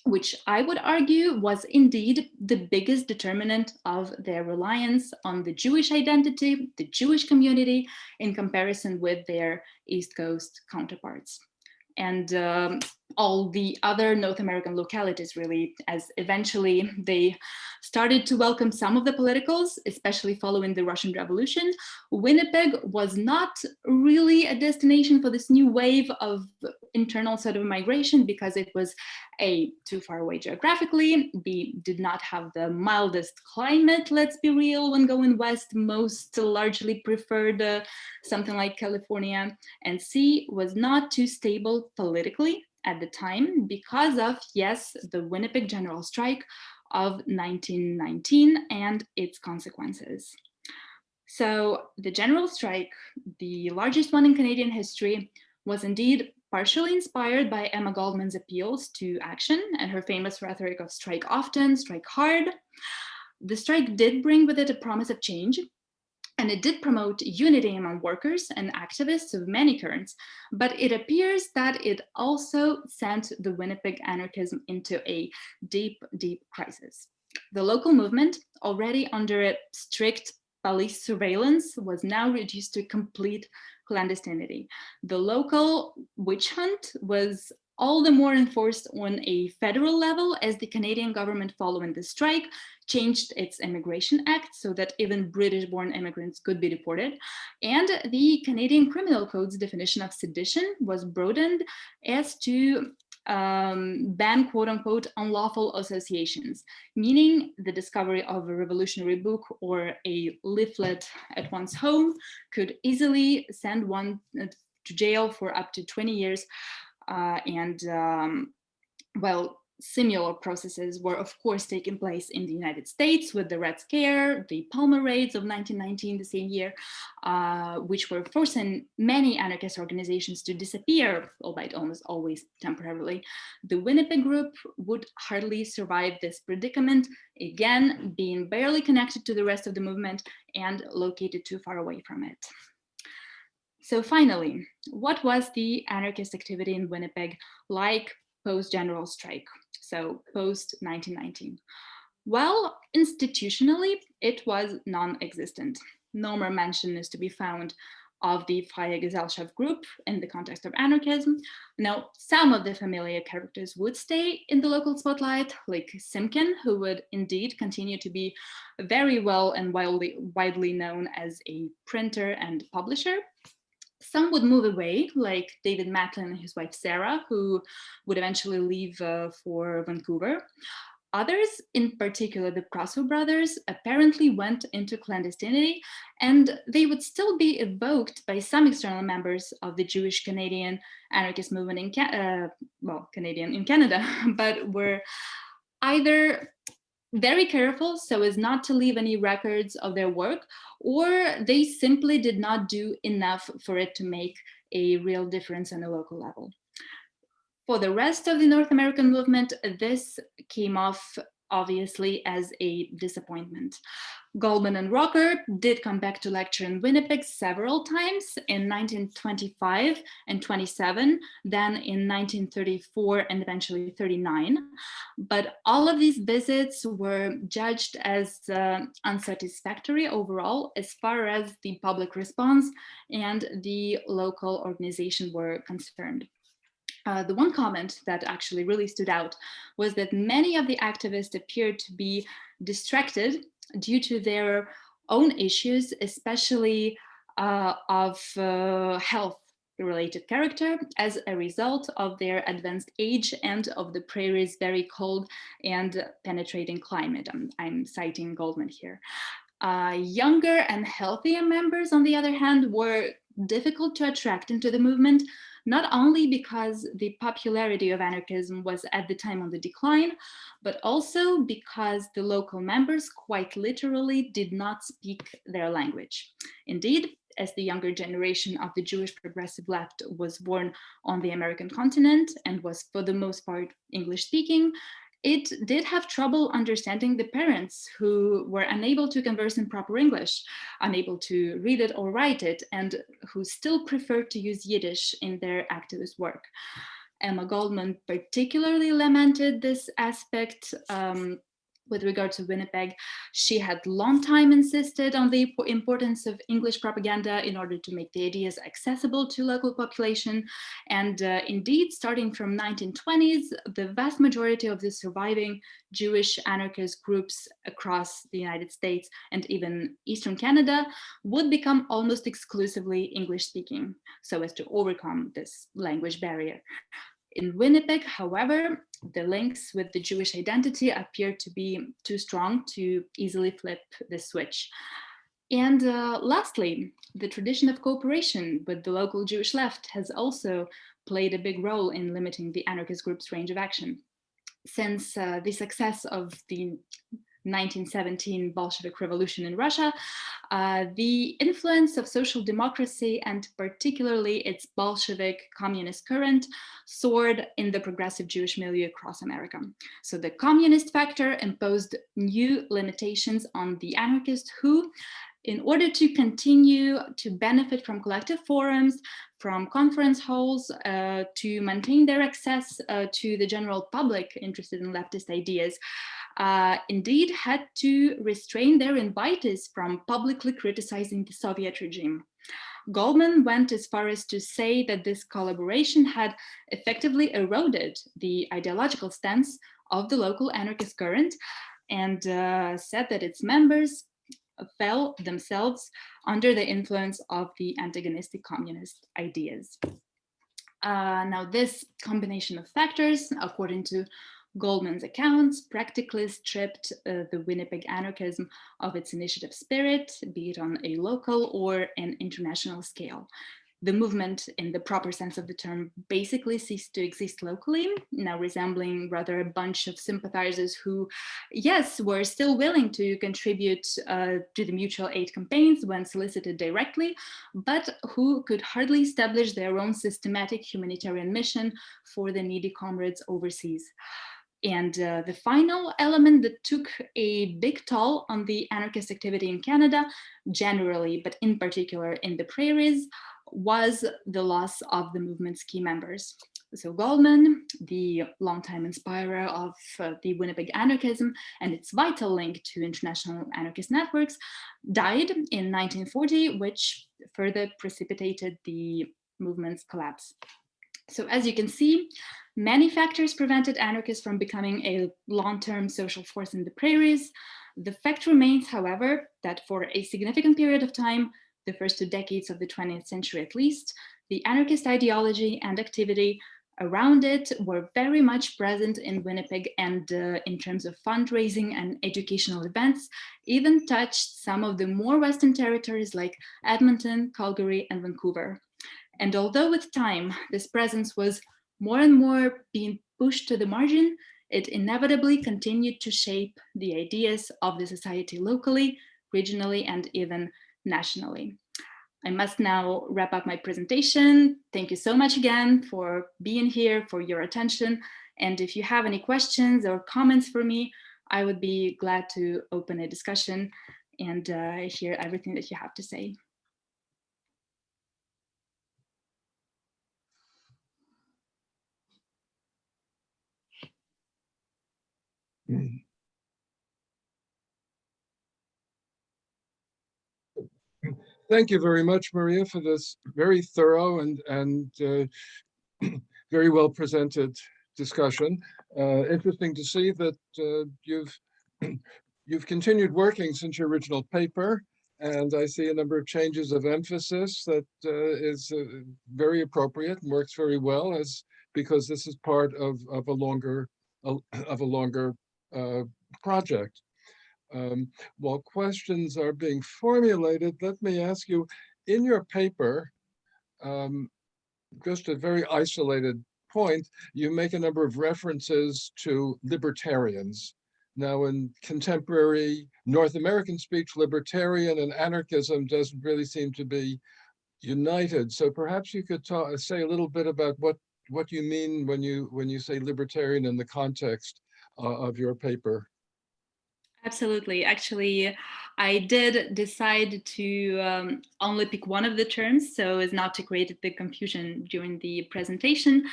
which I would argue was indeed the biggest determinant of their reliance on the Jewish identity, the Jewish community, in comparison with their East Coast counterparts. And all the other North American localities, really, as eventually they started to welcome some of the politicals, especially following the Russian Revolution. Winnipeg was not really a destination for this new wave of internal sort of migration, because it was A, too far away geographically, B, did not have the mildest climate, let's be real, when going west, most largely preferred something like California, and C, was not too stable politically at the time because of, yes, the Winnipeg General Strike of 1919 and its consequences. So the general strike, the largest one in Canadian history, was indeed partially inspired by Emma Goldman's appeals to action and her famous rhetoric of strike often, strike hard. The strike did bring with it a promise of change, and it did promote unity among workers and activists of many currents, but it appears that it also sent the Winnipeg anarchism into a deep, deep crisis. The local movement, already under a strict police surveillance, was now reduced to complete clandestinity. The local witch hunt was all the more enforced on a federal level as the Canadian government, following the strike, changed its Immigration Act so that even British-born immigrants could be deported. And the Canadian Criminal Code's definition of sedition was broadened as to ban quote-unquote unlawful associations, meaning the discovery of a revolutionary book or a leaflet at one's home could easily send one to jail for up to 20 years. Well, similar processes were of course taking place in the United States with the Red Scare, the Palmer raids of 1919, the same year, which were forcing many anarchist organizations to disappear, albeit almost always temporarily. The Winnipeg group would hardly survive this predicament, again being barely connected to the rest of the movement and located too far away from it. So finally, what was the anarchist activity in Winnipeg like post-general strike, so post-1919? Well, institutionally, it was non-existent. No more mention is to be found of the Freie Gesellschaft group in the context of anarchism. Now, some of the familiar characters would stay in the local spotlight, like Simkin, who would indeed continue to be very well and widely known as a printer and publisher. Some would move away, like David Macklin and his wife Sarah, who would eventually leave for Vancouver. Others, in particular the Prasso brothers, apparently went into clandestinity, and they would still be evoked by some external members of the Jewish Canadian anarchist movement in Canadian in Canada, but were either very careful so as not to leave any records of their work, or they simply did not do enough for it to make a real difference on a local level. For the rest of the North American movement, this came off obviously as a disappointment. Goldman and Rocker did come back to lecture in Winnipeg several times in 1925 and 27, then in 1934 and eventually 39. But all of these visits were judged as unsatisfactory overall as far as the public response and the local organization were concerned. The one comment that actually really stood out was that many of the activists appeared to be distracted due to their own issues, especially of health-related character, as a result of their advanced age and of the prairie's very cold and penetrating climate. I'm citing Goldman here. Younger and healthier members, on the other hand, were difficult to attract into the movement, not only because the popularity of anarchism was at the time on the decline, but also because the local members quite literally did not speak their language. Indeed, as the younger generation of the Jewish progressive left was born on the American continent and was for the most part English speaking, it did have trouble understanding the parents who were unable to converse in proper English, unable to read it or write it, and who still preferred to use Yiddish in their activist work. Emma Goldman particularly lamented this aspect with regard to Winnipeg. She had long time insisted on the importance of English propaganda in order to make the ideas accessible to local population. And indeed, starting from 1920s, the vast majority of the surviving Jewish anarchist groups across the United States and even Eastern Canada would become almost exclusively English speaking, so as to overcome this language barrier. In Winnipeg, however, the links with the Jewish identity appeared to be too strong to easily flip the switch. And lastly, the tradition of cooperation with the local Jewish left has also played a big role in limiting the anarchist group's range of action. Since the success of the 1917 Bolshevik Revolution in Russia, the influence of social democracy and particularly its Bolshevik communist current soared in the progressive Jewish milieu across America. So the communist factor imposed new limitations on the anarchists who, in order to continue to benefit from collective forums, from conference halls, to maintain their access to the general public interested in leftist ideas, indeed had to restrain their invitees from publicly criticizing the Soviet regime. Goldman went as far as to say that this collaboration had effectively eroded the ideological stance of the local anarchist current, and said that its members fell themselves under the influence of the antagonistic communist ideas. Now, this combination of factors, according to Goldman's accounts, practically stripped the Winnipeg anarchism of its initiative spirit, be it on a local or an international scale. The movement, in the proper sense of the term, basically ceased to exist locally, now resembling rather a bunch of sympathizers who, yes, were still willing to contribute to the mutual aid campaigns when solicited directly, but who could hardly establish their own systematic humanitarian mission for the needy comrades overseas. And the final element that took a big toll on the anarchist activity in Canada, generally, but in particular in the prairies, was the loss of the movement's key members. So Goldman, the longtime inspirer of the Winnipeg anarchism and its vital link to international anarchist networks, died in 1940, which further precipitated the movement's collapse. So as you can see, many factors prevented anarchists from becoming a long-term social force in the prairies. The fact remains, however, that for a significant period of time, the first 2 decades of the 20th century at least, the anarchist ideology and activity around it were very much present in Winnipeg, and in terms of fundraising and educational events, even touched some of the more Western territories like Edmonton, Calgary, and Vancouver. And although with time, this presence was more and more being pushed to the margin, it inevitably continued to shape the ideas of the society locally, regionally, and even nationally. I must now wrap up my presentation. Thank you so much again for being here, for your attention. And if you have any questions or comments for me, I would be glad to open a discussion and hear everything that you have to say. Thank you very much, Maria, for this very thorough and very well presented discussion. Interesting to see that you've continued working since your original paper, and I see a number of changes of emphasis that is very appropriate and works very well, because this is part of a longer project. While questions are being formulated, let me ask you, in your paper, just a very isolated point, you make a number of references to libertarians. Now, in contemporary North American speech, libertarian and anarchism doesn't really seem to be united. So perhaps you could say a little bit about what you mean when you say libertarian in the context of your paper. Absolutely. Actually, I did decide to only pick one of the terms so as not to create a big confusion during the presentation.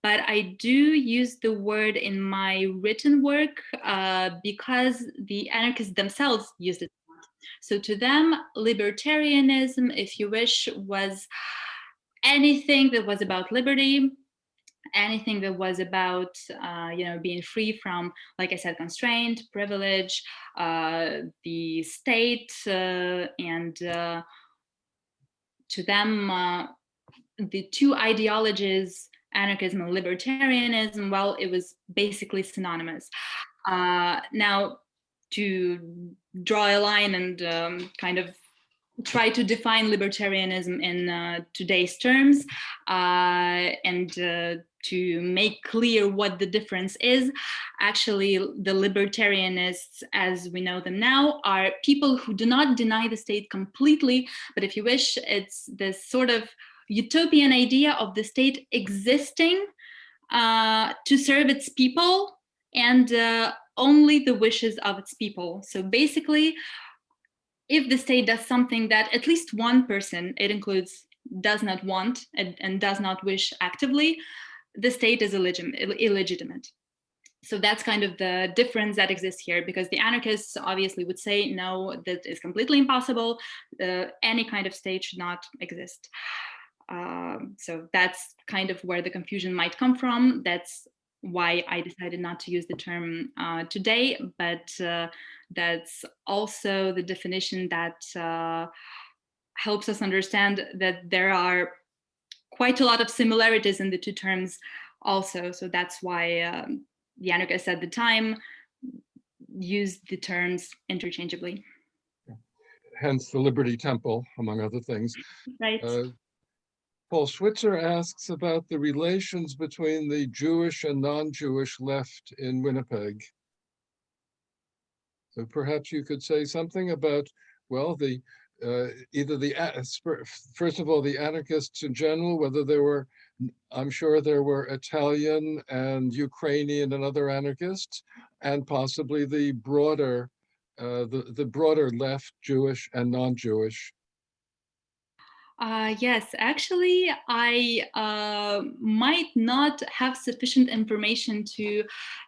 But I do use the word in my written work because the anarchists themselves used it. So to them, libertarianism, if you wish, was anything that was about liberty, anything that was about being free from, like I said, constraint, privilege, the state, and to them, the two ideologies, anarchism and libertarianism, well, it was basically synonymous. Now, to draw a line and kind of try to define libertarianism in today's terms, and to make clear what the difference is. Actually, the libertarianists, as we know them now, are people who do not deny the state completely, but if you wish, it's this sort of utopian idea of the state existing to serve its people and only the wishes of its people. So basically, if the state does something that at least one person, it includes, does not want and does not wish actively, the state is illegitimate. So that's kind of the difference that exists here, because the anarchists obviously would say, no, that is completely impossible. Any kind of state should not exist. So that's kind of where the confusion might come from. That's why I decided not to use the term today, but that's also the definition that helps us understand that there are quite a lot of similarities in the two terms also. So that's why the anarchists at the time used the terms interchangeably. Hence the Liberty Temple, among other things. Right. Paul Switzer asks about the relations between the Jewish and non-Jewish left in Winnipeg. So perhaps you could say something about, well, the first of all, the anarchists in general, whether there were, I'm sure there were Italian and Ukrainian and other anarchists, and possibly the broader left, Jewish and non-Jewish. Yes, actually, I might not have sufficient information to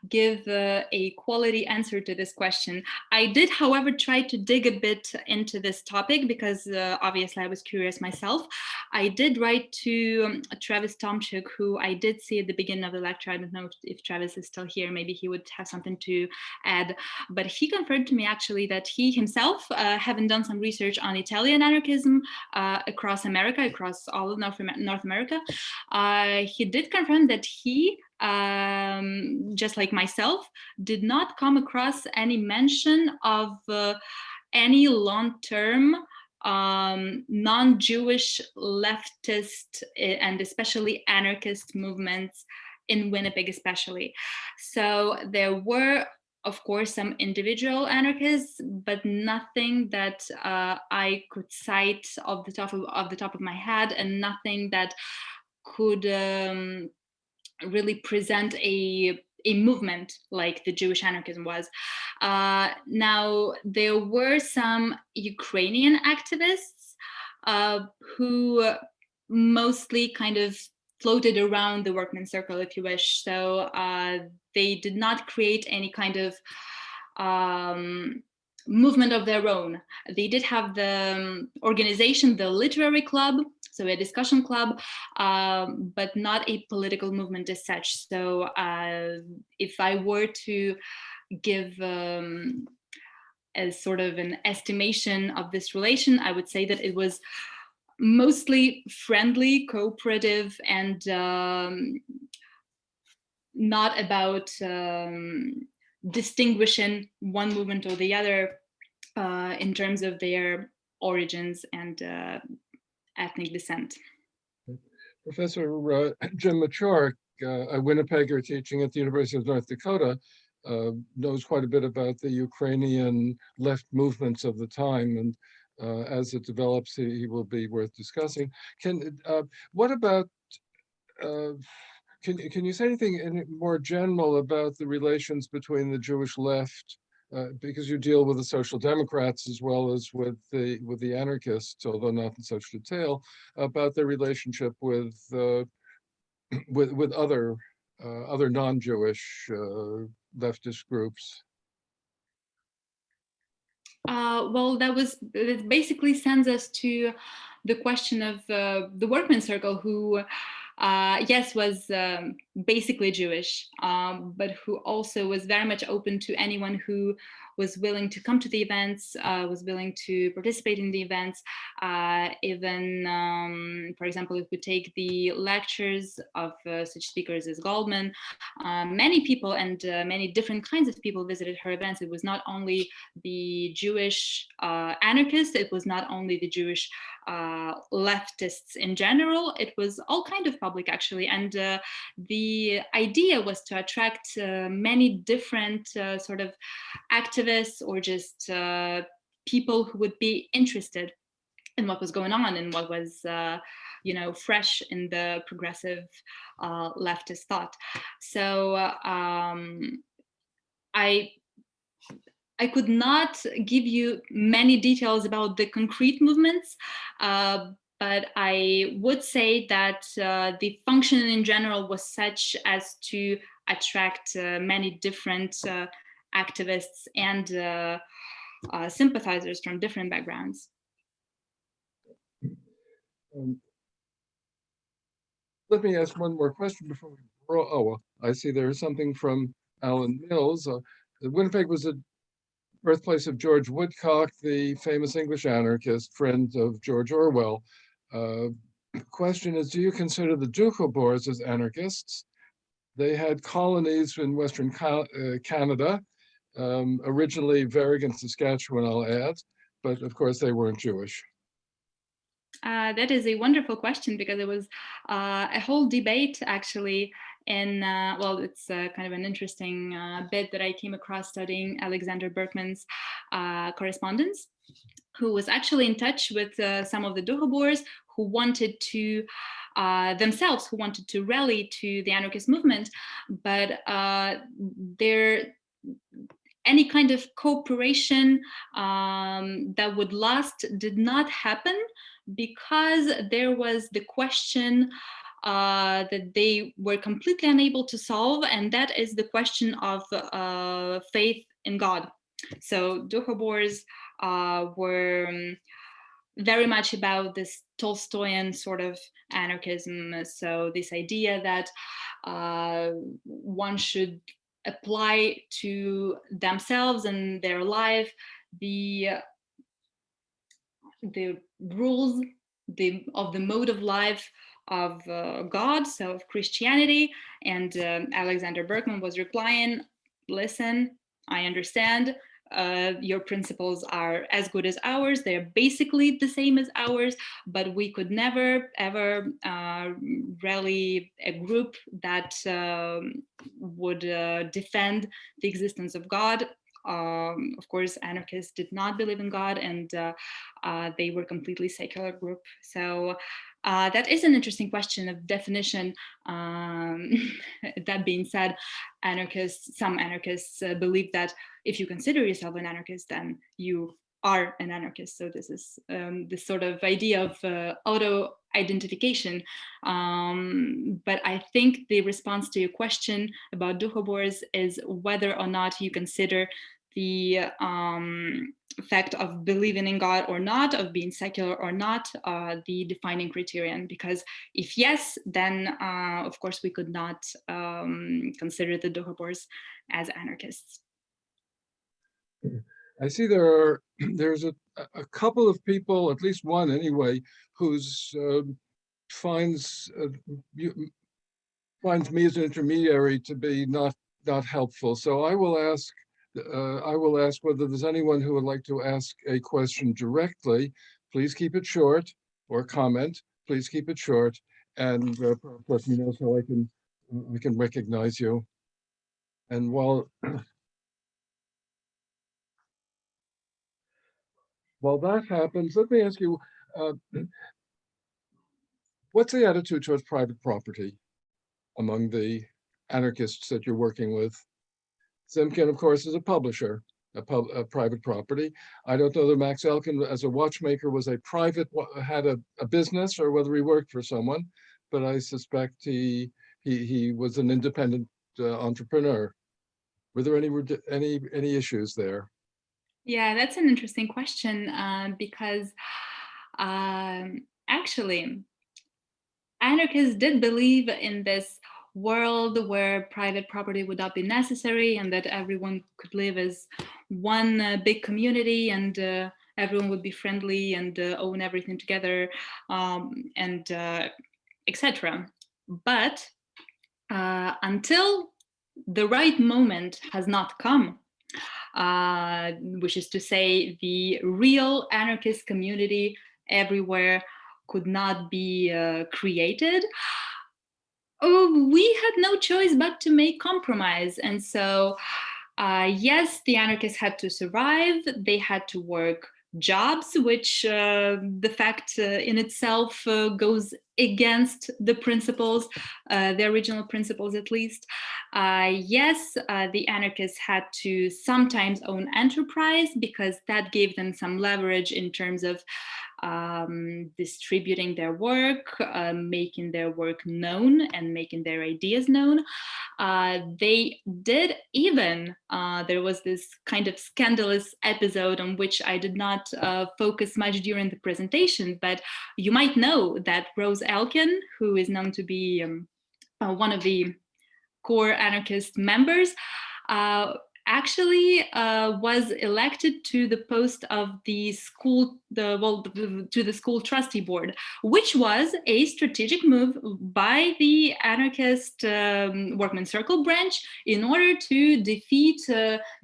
give a quality answer to this question. I did, however, try to dig a bit into this topic because obviously I was curious myself. I did write to Travis Tomchuk, who I did see at the beginning of the lecture. I don't know if Travis is still here. Maybe he would have something to add. But he confirmed to me actually that he himself, having done some research on Italian anarchism across America, across all of North America, he did confirm that he, just like myself, did not come across any mention of any long-term non-Jewish leftist and especially anarchist movements in Winnipeg especially. So there were, of course, some individual anarchists, but nothing that I could cite off the top of my head, and nothing that could really present a movement like the Jewish anarchism was. Now, there were some Ukrainian activists who mostly kind of floated around the workman circle, if you wish. So they did not create any kind of movement of their own. They did have the organization, the literary club, so a discussion club, but not a political movement as such. So if I were to give as sort of an estimation of this relation, I would say that it was mostly friendly, cooperative, and not about distinguishing one movement or the other in terms of their origins and ethnic descent. Professor Jim Machorik, a Winnipegger teaching at the University of North Dakota, knows quite a bit about the Ukrainian left movements of the time, and as it develops, he will be worth discussing. What about, can you say anything more general about the relations between the Jewish left, because you deal with the Social Democrats as well as with the anarchists, although not in such detail, about their relationship with other non-Jewish leftist groups? Well, it basically sends us to the question of the workman circle, who, yes, was basically Jewish, but who also was very much open to anyone who was willing to come to the events, was willing to participate in the events. Even, for example, if we take the lectures of such speakers as Goldman, many people and many different kinds of people visited her events. It was not only the Jewish anarchists, it was not only the Jewish leftists in general, it was all kind of public, actually. And the idea was to attract many different sort of activists or just people who would be interested in what was going on and what was fresh in the progressive leftist thought. So I could not give you many details about the concrete movements, but I would say that the function in general was such as to attract many different activists and sympathizers from different backgrounds. Let me ask one more question before we I see there is something from Alan Mills. Winnipeg was a birthplace of George Woodcock, the famous English anarchist, friend of George Orwell. Question is, do you consider the Doukhobors as anarchists? They had colonies in Western Canada, originally Verrigan, Saskatchewan, I'll add, but of course they weren't Jewish. That is a wonderful question, because there was a whole debate actually in, well, it's kind of an interesting bit that I came across studying Alexander Berkman's correspondence, who was actually in touch with some of the Doukhobors who wanted to themselves, who wanted to rally to the anarchist movement, but any kind of cooperation that would last did not happen, because there was the question that they were completely unable to solve, and that is the question of faith in God. So Doukhobors were very much about this Tolstoyan sort of anarchism. So this idea that one should apply to themselves and their life the rules of the mode of life of God, so of Christianity. And Alexander Berkman was replying, listen, I understand, your principles are as good as ours, they're basically the same as ours, but we could never ever rally a group that would defend the existence of God. Of course, anarchists did not believe in God, and they were a completely secular group. So that is an interesting question of definition. That being said, some anarchists believe that if you consider yourself an anarchist, then you are an anarchist. So this is this sort of idea of auto-identification. But I think the response to your question about Doukhobors is whether or not you consider the fact of believing in God or not, of being secular or not, the defining criterion. Because if yes, then of course we could not consider the Doukhobors as anarchists. I see there's a couple of people, at least one anyway, who's finds me as an intermediary to be not helpful. So I will ask whether there's anyone who would like to ask a question directly. Please keep it short, or comment. Please keep it short, and let me know so I can recognize you. And while that happens, let me ask you, what's the attitude towards private property among the anarchists that you're working with? Simkin, of course, is a publisher, a private property. I don't know that Max Elkin, as a watchmaker, was had a business, or whether he worked for someone, but I suspect he was an independent entrepreneur. Were there any issues there? Yeah, that's an interesting question, because actually, anarchists did believe in this world where private property would not be necessary, and that everyone could live as one big community, and everyone would be friendly and own everything together, and etc. But until the right moment has not come, which is to say the real anarchist community everywhere could not be created, Oh, we had no choice but to make compromise. And so, yes, the anarchists had to survive. They had to work jobs, which the fact in itself goes against the principles, the original principles at least. Yes, the anarchists had to sometimes own enterprise because that gave them some leverage in terms of distributing their work, making their work known and making their ideas known. They did even, there was this kind of scandalous episode on which I did not focus much during the presentation, but you might know that Rose Elkin, who is known to be one of the core anarchist members, actually was elected to the post of the school, to the school trustee board, which was a strategic move by the anarchist Workmen's Circle branch in order to defeat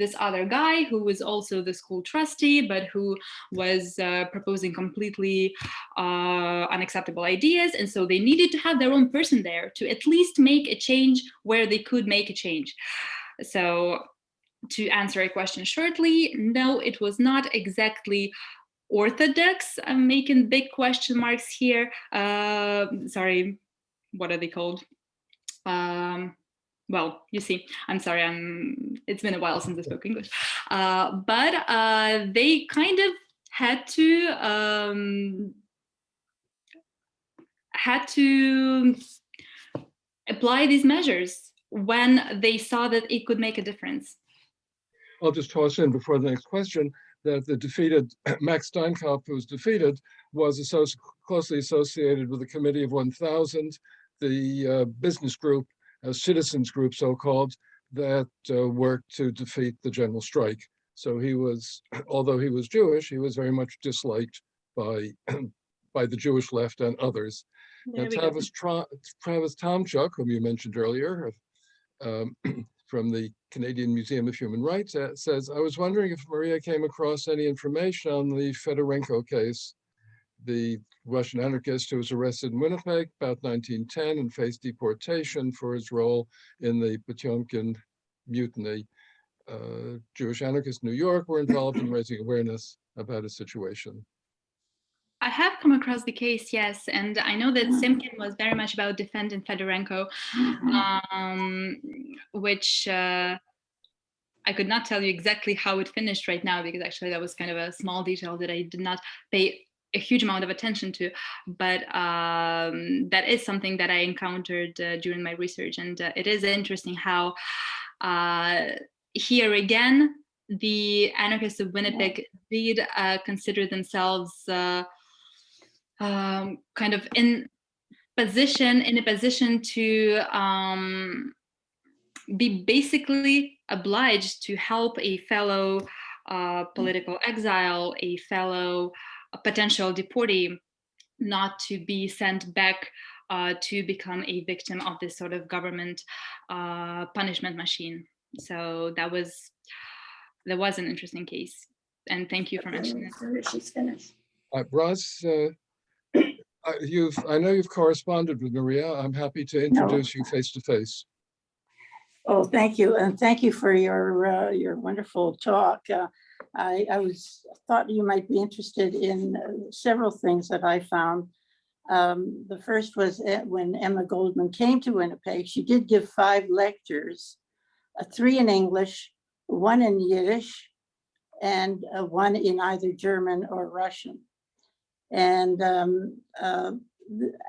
this other guy who was also the school trustee, but who was proposing completely unacceptable ideas. And so they needed to have their own person there to at least make a change where they could make a change. So to answer a question shortly, no, it was not exactly orthodox. I'm making big question marks here. Sorry, what are they called? Well, you see, I'm sorry, it's been a while since I spoke English. But they kind of had to apply these measures when they saw that it could make a difference. I'll just toss in before the next question that the defeated Max Steinkopf, who was defeated, was closely associated with the Committee of 1000, the business group, a citizens group so-called, that worked to defeat the general strike. So he was, although he was Jewish, he was very much disliked by the Jewish left and others. Now, Travis Tomchuk, whom you mentioned earlier, from the Canadian Museum of Human Rights, says, I was wondering if Maria came across any information on the Fedorenko case, the Russian anarchist who was arrested in Winnipeg about 1910 and faced deportation for his role in the Potemkin mutiny. Jewish anarchists in New York were involved in raising awareness about his situation. I have come across the case, yes, and I know that Simkin was very much about defending Fedorenko, which I could not tell you exactly how it finished right now, because actually that was kind of a small detail that I did not pay a huge amount of attention to, but that is something that I encountered during my research, and it is interesting how here again, the anarchists of Winnipeg did consider themselves kind of in a position to be basically obliged to help a fellow political exile, a fellow potential deportee, not to be sent back to become a victim of this sort of government punishment machine. So that was an interesting case, and thank you for mentioning it. She's finished. Ross, I know you've corresponded with Maria. I'm happy to introduce you face to face. Oh, thank you, and thank you for your wonderful talk. I thought you might be interested in several things that I found. The first was when Emma Goldman came to Winnipeg. She did give 5 lectures, 3 in English, 1 in Yiddish, and 1 in either German or Russian. And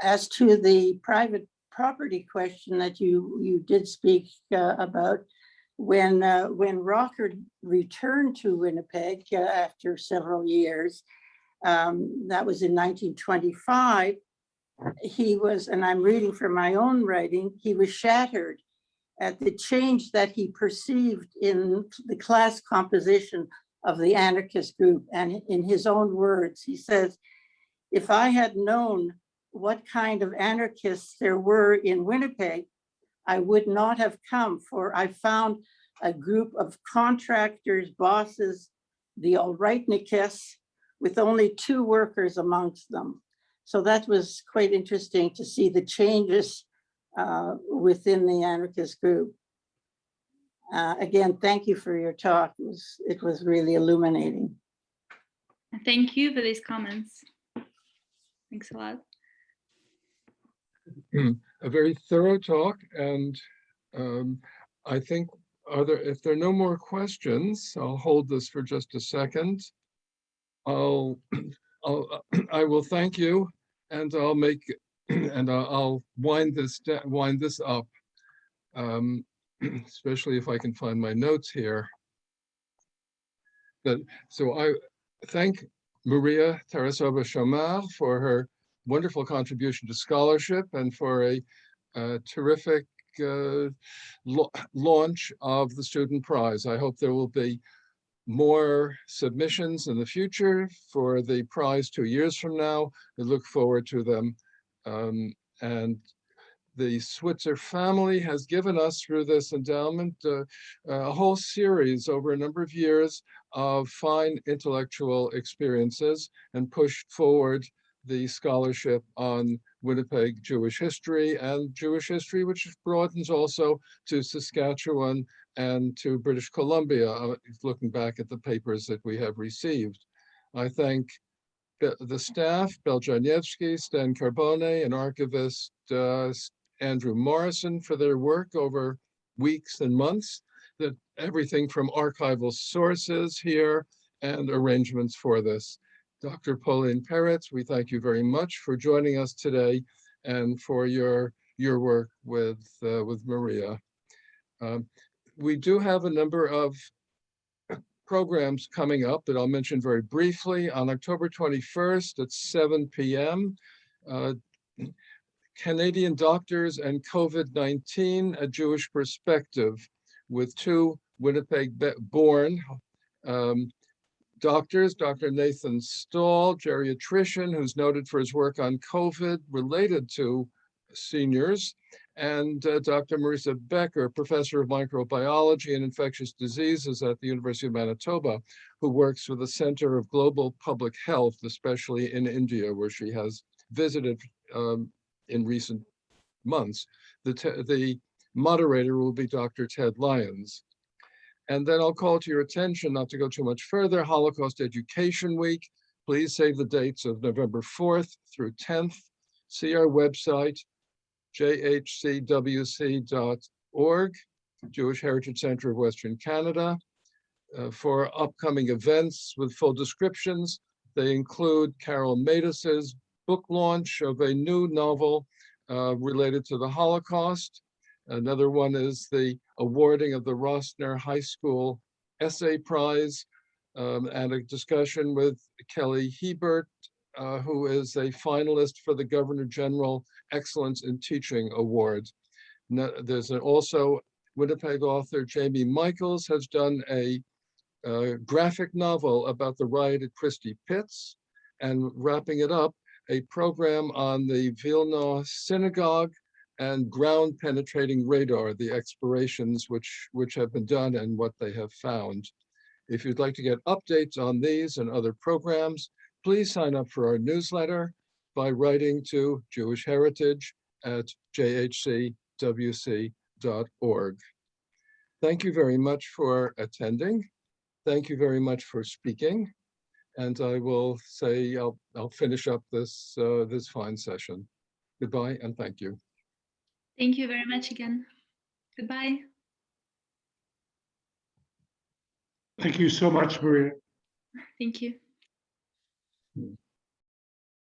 as to the private property question that you did speak about, when Rocker returned to Winnipeg after several years, that was in 1925, he was, and I'm reading from my own writing, he was shattered at the change that he perceived in the class composition of the anarchist group. And in his own words, he says, if I had known what kind of anarchists there were in Winnipeg, I would not have come, for I found a group of contractors, bosses, the Alreitnikists, with only 2 workers amongst them. So that was quite interesting to see the changes within the anarchist group. Again, thank you for your talk. It was really illuminating. Thank you for these comments. Thanks a lot. A very thorough talk, and I think if there are no more questions, I'll hold this for just a second. I will thank you, and I'll wind this up, especially if I can find my notes here. So I thank Maria Tarasova-Chomard for her wonderful contribution to scholarship and for a terrific launch of the Student Prize. I hope there will be more submissions in the future for the prize 2 years from now. I look forward to them. And the Switzer family has given us, through this endowment, a whole series over a number of years of fine intellectual experiences, and pushed forward the scholarship on Winnipeg Jewish history, and Jewish history, which broadens also to Saskatchewan and to British Columbia, looking back at the papers that we have received. I thank the staff, Beljanevsky, Stan Carbone, and archivist Andrew Morrison for their work over weeks and months, that everything from archival sources here and arrangements for this. Dr. Pauline Peretz, we thank you very much for joining us today and for your work with Maria. We do have a number of programs coming up that I'll mention very briefly. On October 21st at 7 p.m., Canadian Doctors and COVID-19, a Jewish Perspective, with two Winnipeg-born doctors, Dr. Nathan Stahl, geriatrician, who's noted for his work on COVID related to seniors, and Dr. Marisa Becker, professor of microbiology and infectious diseases at the University of Manitoba, who works with the Center of Global Public Health, especially in India, where she has visited in recent months. The moderator will be Dr. Ted Lyons. And then I'll call to your attention, not to go too much further, Holocaust Education Week. Please save the dates of November 4th through 10th. See our website, jhcwc.org, Jewish Heritage Center of Western Canada, for upcoming events with full descriptions. They include Carol Matus's book launch of a new novel related to the Holocaust. Another one is the awarding of the Rossner High School Essay Prize, and a discussion with Kelly Hebert, who is a finalist for the Governor General Excellence in Teaching Award. There's also Winnipeg author Jamie Michaels has done a graphic novel about the riot at Christie Pitts, and wrapping it up, a program on the Vilna Synagogue and ground penetrating radar, the explorations which have been done and what they have found. If you'd like to get updates on these and other programs, please sign up for our newsletter by writing to jewishheritage@jhcwc.org. Thank you very much for attending. Thank you very much for speaking. And I will say, I'll finish up this fine session. Goodbye and thank you. Thank you very much again. Goodbye. Thank you so much, Maria. Thank you.